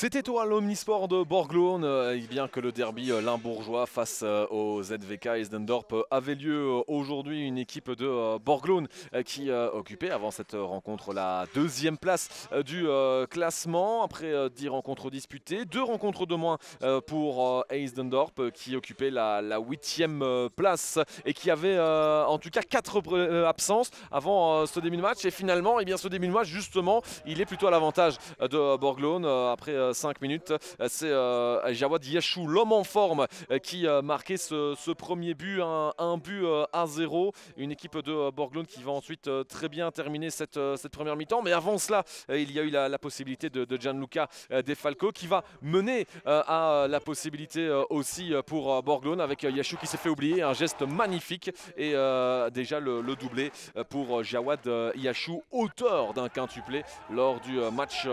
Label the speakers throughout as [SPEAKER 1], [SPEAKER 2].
[SPEAKER 1] C'était au l'Omnisport de Borglone, bien que le derby limbourgeois face au ZVK Eisdendorp avait lieu aujourd'hui. Une équipe de Borglone qui occupait avant cette rencontre la deuxième place du classement après 10 rencontres disputées, 2 rencontres de moins pour Eisdendorp qui occupait la 8e place et qui avait en tout cas 4 absences avant ce début de match. Et finalement, ce début de match justement, il est plutôt à l'avantage de Borglone après 5 minutes. C'est Jawad Yachou, l'homme en forme, qui marquait ce premier but, un but à 0. Une équipe de Borglone qui va ensuite très bien terminer cette première mi-temps. Mais avant cela, il y a eu la possibilité de Gianluca De Falco qui va mener à la possibilité aussi pour Borglone avec Yachou qui s'est fait oublier. Un geste magnifique et déjà le doublé pour Jawad Yachou, auteur d'un quintuplé lors du match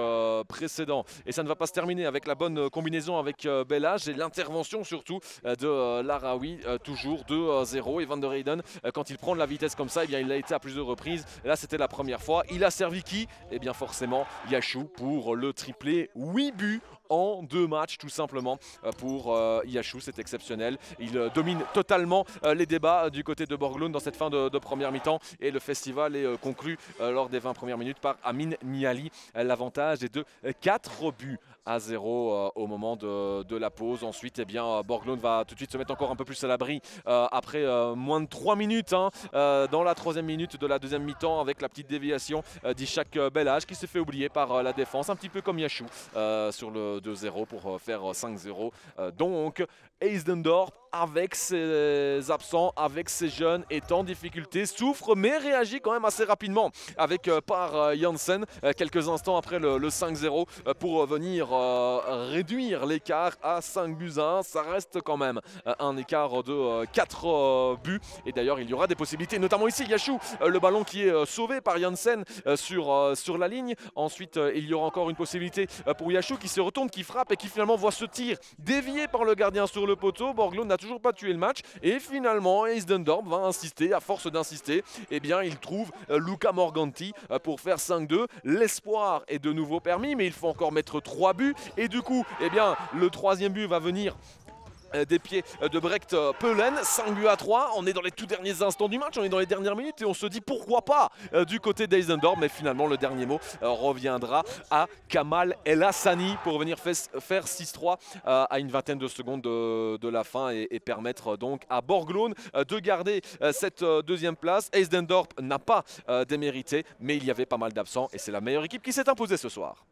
[SPEAKER 1] précédent. Et ça ne va pas se terminer avec la bonne combinaison avec Belage et l'intervention surtout de Laraoui, toujours 2-0. Et Van der Heyden, quand il prend de la vitesse comme ça, il a été à plusieurs reprises. Et là, c'était la première fois. Il a servi qui? Et bien forcément Yachou pour le triplé. 8 buts en 2 matchs tout simplement pour Yachou, c'est exceptionnel. Il domine totalement les débats du côté de Borglone dans cette fin de première mi-temps et le festival est conclu lors des 20 premières minutes par Amin Niali. L'avantage est de 4 buts à 0 au moment de la pause. Ensuite, Borglone va tout de suite se mettre encore un peu plus à l'abri après moins de 3 minutes dans la 3e minute de la deuxième mi-temps avec la petite déviation d'Ishak Belage qui s'est fait oublier par la défense, un petit peu comme Yachou sur le 2-0 pour faire 5-0. Donc Eisdendorp, avec ses absents, avec ses jeunes, est en difficulté, souffre mais réagit quand même assez rapidement avec par Janssen quelques instants après le 5-0 pour venir réduire l'écart à 5 buts à 1. Ça reste quand même un écart de 4 buts et d'ailleurs il y aura des possibilités, notamment ici Yachou, le ballon qui est sauvé par Janssen sur la ligne. Ensuite il y aura encore une possibilité pour Yachou qui se retourne, qui frappe et qui finalement voit ce tir dévié par le gardien sur le poteau. Borglone n'a toujours pas tué le match et finalement Eisdendorp va insister. À force d'insister, il trouve Luca Morganti pour faire 5-2. L'espoir est de nouveau permis, mais il faut encore mettre 3 buts et du coup le 3e but va venir des pieds de Brecht Peulen. 5 buts à 3, on est dans les tout derniers instants du match, on est dans les dernières minutes et on se dit pourquoi pas du côté d'Eisdendorp, mais finalement le dernier mot reviendra à Kamal El Hassani pour venir faire 6-3 à une vingtaine de secondes de la fin et permettre donc à Borglone de garder cette 2e place. Eisdendorp n'a pas démérité, mais il y avait pas mal d'absents et c'est la meilleure équipe qui s'est imposée ce soir.